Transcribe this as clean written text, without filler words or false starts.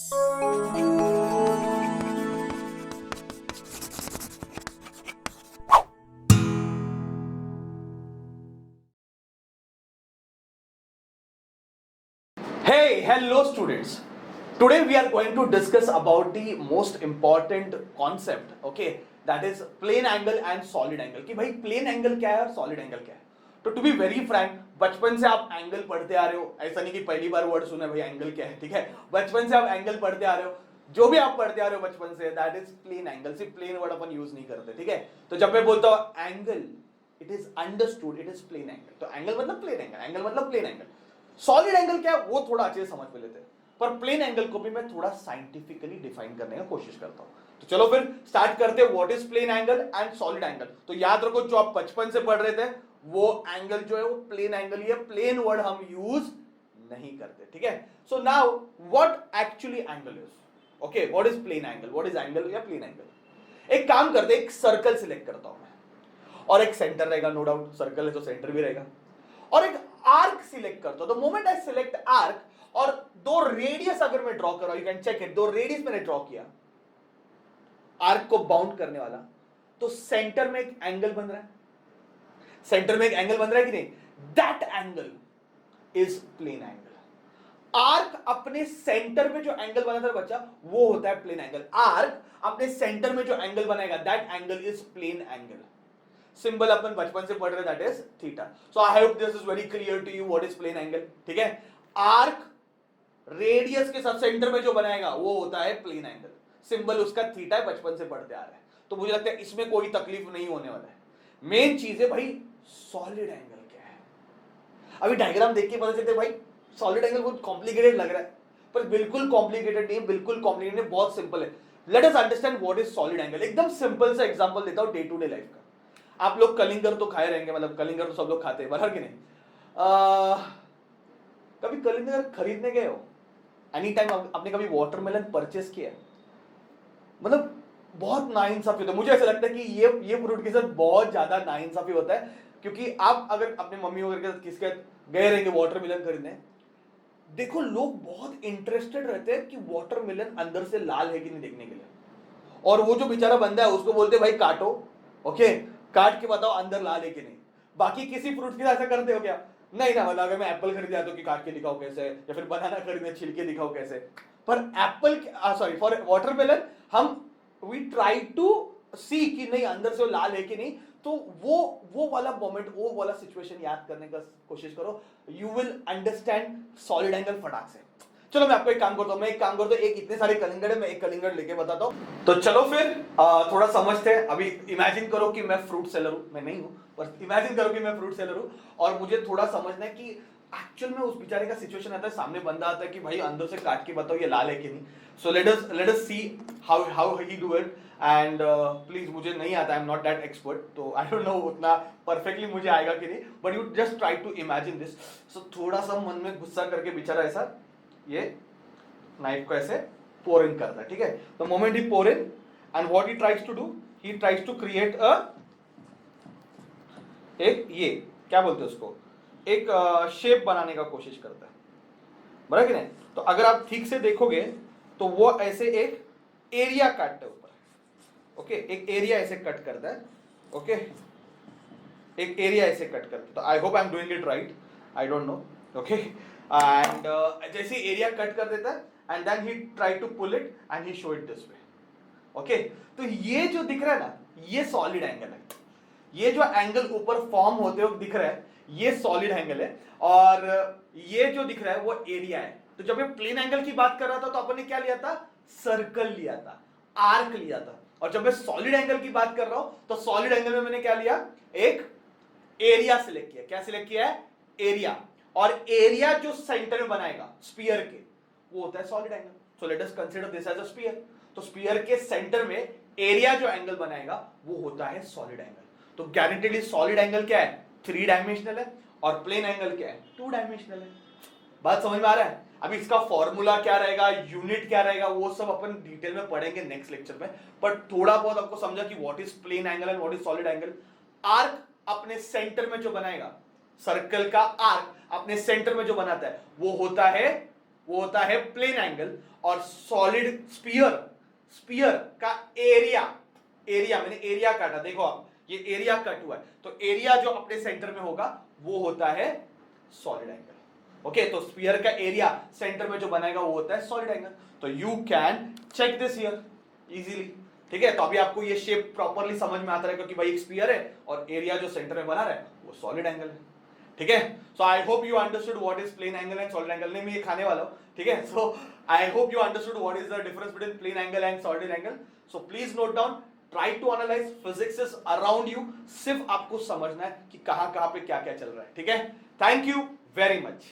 Hey, hello students. Today we are going to discuss about the most important concept, okay, that is plane angle and solid angle. कि भाई plane angle क्या है और solid angle क्या है. तो to be very frank, बचपन से आप एंगल पढ़ते आ रहे हो, ऐसा नहीं कि पहली बार वर्ड सुना भाई एंगल क्या है, ठीक है. बचपन से आप एंगल पढ़ते आ रहे हो, जो भी आप पढ़ते आ रहे हो बचपन से, दैट इज प्लेन एंगल. सिर्फ प्लेन वर्ड अपन यूज नहीं करते, ठीक है. तो जब मैं बोलता हूं angle, it is understood, it is plane angle. तो एंगल मतलब प्लेन एंगल, एंगल मतलब प्लेन एंगल. सॉलिड एंगल क्या है वो थोड़ा अच्छे से समझ में लेते हैं, पर प्लेन एंगल को भी मैं थोड़ा साइंटिफिकली डिफाइन करने का कोशिश करता हूं. तो चलो फिर स्टार्ट करते हैं. What is plane angle and solid angle. तो याद रखो जो आप बचपन से पढ़ रहे थे वो एंगल जो है वो प्लेन एंगल ही है. प्लेन वर्ड हम यूज नहीं करते, ठीक है. So now what actually angle is. Okay, what is plane angle, what is angle या प्लेन एंगल. एक काम करते हैं, एक सर्कल सिलेक्ट करता हूं मैं और एक सेंटर रहेगा, नो डाउट सर्कल है तो सेंटर भी रहेगा, और एक आर्क सिलेक्ट करता हूं. The moment I select arc और दो रेडियस अगर मैं ड्रॉ कर रहा हूं, यू कैन चेक इट, दो रेडियस मैंने ड्रॉ किया आर्क को बाउंड करने वाला, तो सेंटर में एक एंगल बन रहा है. सेंटर में एक एंगल बन रहा है कि नहीं. That angle is plane angle. Arc अपने सेंटर में जो एंगल बनाता है बच्चा, वो होता है प्लेन एंगल. आर्क अपने सेंटर में जो एंगल बनाएगा, that angle is plane angle. Symbol अपन बचपन से पढ़ रहे, that is theta. So I hope this is very clear to you what is plane angle, ठीक है. आर्क रेडियस के साथ सेंटर में जो बनाएगा वो होता है प्लेन एंगल. सिंबल उसका थीटा है, बचपन से पढ़ते आ रहे हैं, तो मुझे लगता है इसमें कोई तकलीफ नहीं होने वाला है. मेन चीज है भाई सॉलिड एंगल क्या है. अभी डायग्राम देख के पता चलता है भाई सॉलिड एंगल बहुत कॉम्प्लिकेटेड लग रहा है, पर बिल्कुल कॉम्प्लिकेटेड नहीं है, बिल्कुल कॉम्प्लिकेटेड नहीं, बहुत सिंपल है. Let us understand what is solid angle. एकदम सिंपल सा एग्जांपल देता हूं डे टू डे लाइफ का. आप लोग कलिंगर तो खाए रहेंगे, मतलब कलिंगर तो सब लोग खाते हैं, बराबर कि नहीं. कभी कलिंगर खरीदने गए हो, एनी टाइम आपने कभी वाटरमेलन परचेस किया. मतलब बहुत नाइंसाफी होता है. मुझे ऐसा लगता है कि ये फ्रूट के साथ बहुत ज्यादा नाइंसाफी होता है, क्योंकि आप अगर अपने मम्मी वगैरह के साथ किसके गए रहेंगे वाटरमेलन खरीदने, देखो लोग बहुत इंटरेस्टेड रहते हैं कि वाटरमेलन अंदर से लाल है कि नहीं देखने के लिए, और वो जो बेचारा बंदा है उसको बोलते हैं भाई काटो, ओके, काट के बताओ अंदर लाल है कि नहीं. बाकी किसी फ्रूट के साथ ऐसा करते हो क्या? नहीं ना. मतलब अगर मैं एप्पल खरीद आता हूँ कि काट के दिखाओ कैसे, या फिर बनाना खरीदने छिलके दिखाओ कैसे. पर एप्पल सॉरी फॉर वाटरमेलन हम वी ट्राई टू सी कि नहीं अंदर से वो लाल है कि नहीं. तो वो वाला मोमेंट, वो वाला सिचुएशन याद करने का कोशिश करो, you will understand solid angle फटाक से. चलो मैं आपको एक काम करता हूं, एक इतने सारे कलिंगड़ है, मैं एक कलिंगड़ लेके बताता हूं. तो चलो फिर थोड़ा समझते हैं. अभी इमेजिन करो कि मैं फ्रूट सेलर हूं, मैं नहीं हूं, पर इमेजिन करो कि मैं फ्रूट सेलर हूं और मुझे थोड़ा समझना है कि एक्चुअल में उस बेचारे का सिचुएशन आता है, सामने बंदा आता है कि भाई अंदर से काट के बताओ ये लाल है कि नहीं. So let us see how he do it. And please, मुझे नहीं आता, I am not that expert, तो आई डोंट नो उतना परफेक्टली मुझे आएगा कि नहीं, but you just try to imagine this. सो थोड़ा सा मन में गुस्सा करके बेचारा ऐसा ये नाइफ को ऐसे पोर इन करता है, ठीक है. The moment he pour in, and what he tries to do, he tries to create एक ये क्या बोलते हैं उसको, एक शेप बनाने का कोशिश करता है, बराबर कि नहीं. तो अगर आप ठीक से देखोगे तो वो ऐसे एक एरिया काटता है ऊपर, ओके, एक एरिया ऐसे कट करता है, ओके, एक एरिया ऐसे कट करता है. तो I hope I am doing it right, I don't know, okay. And जैसे एरिया कट कर देता है, and then he try to pull it and he show it this way, okay. तो ये जो दिख रहा है ना, ये सॉलिड एंगल है. ये जो एंगल ऊपर फॉर्म होते हुए दिख रहा है, ये सॉलिड एंगल है, और ये जो दिख रहा है वो एरिया है. तो जब मैं प्लेन एंगल की बात कर रहा था तो अपन ने क्या लिया था, सर्कल लिया था, आर्क लिया था. और जब मैं सॉलिड एंगल की बात कर रहा हूं तो सॉलिड एंगल में मैंने क्या लिया, एक एरिया सिलेक्ट किया. क्या सिलेक्ट किया है, एरिया. और एरिया जो सेंटर में बनाएगा स्फीयर के, वो होता है solid angle. So let us consider this as a sphere. तो स्फीयर के सेंटर में एरिया जो एंगल बनाएगा वो होता है सॉलिड एंगल. तो गारंटेडली सॉलिड एंगल क्या है, 3 डायमेंशनल है, और प्लेन एंगल क्या है, 2 डायमेंशनल है. बात समझ में आ रहा है. अभी इसका फॉर्मूला क्या रहेगा, यूनिट क्या रहेगा, वो सब अपन डिटेल में पढ़ेंगे नेक्स्ट लेक्चर में, बट थोड़ा बहुत आपको समझा कि what is plane angle and what is solid angle. Arc अपने सेंटर में जो बनाएगा, सर्कल का आर्क अपने सेंटर में जो बनाता है वो होता है वो होता है प्लेन एंगल, और सॉलिड स्फीयर, स्फीयर का एरिया, एरिया मैंने एरिया काटा, देखो आप ये एरिया कट हुआ है, तो एरिया जो अपने सेंटर में होगा वो होता है सॉलिड एंगल। ओके, तो स्फीयर का एरिया सेंटर में जो बनाएगा वो होता है सॉलिड एंगल। तो you can check this here easily. ठीक है, तो अभी आपको ये शेप प्रॉपर्ली समझ में आता है, क्योंकि भाई एक स्फीयर है और एरिया जो सेंटर में बना रहा है वो सॉलिड एंगल है। ठीक है, so I hope you understood what is plane angle and solid angle. नहीं, मैं ये खाने वाला हूं। ठीक है, so I hope you understood what is the difference between plane angle and solid angle. So please note down, try to analyse, physics is around you, सिर्फ आपको समझना है कि कहां कहां पे क्या क्या चल रहा है। ठीक है, थैंक यू वेरी मच।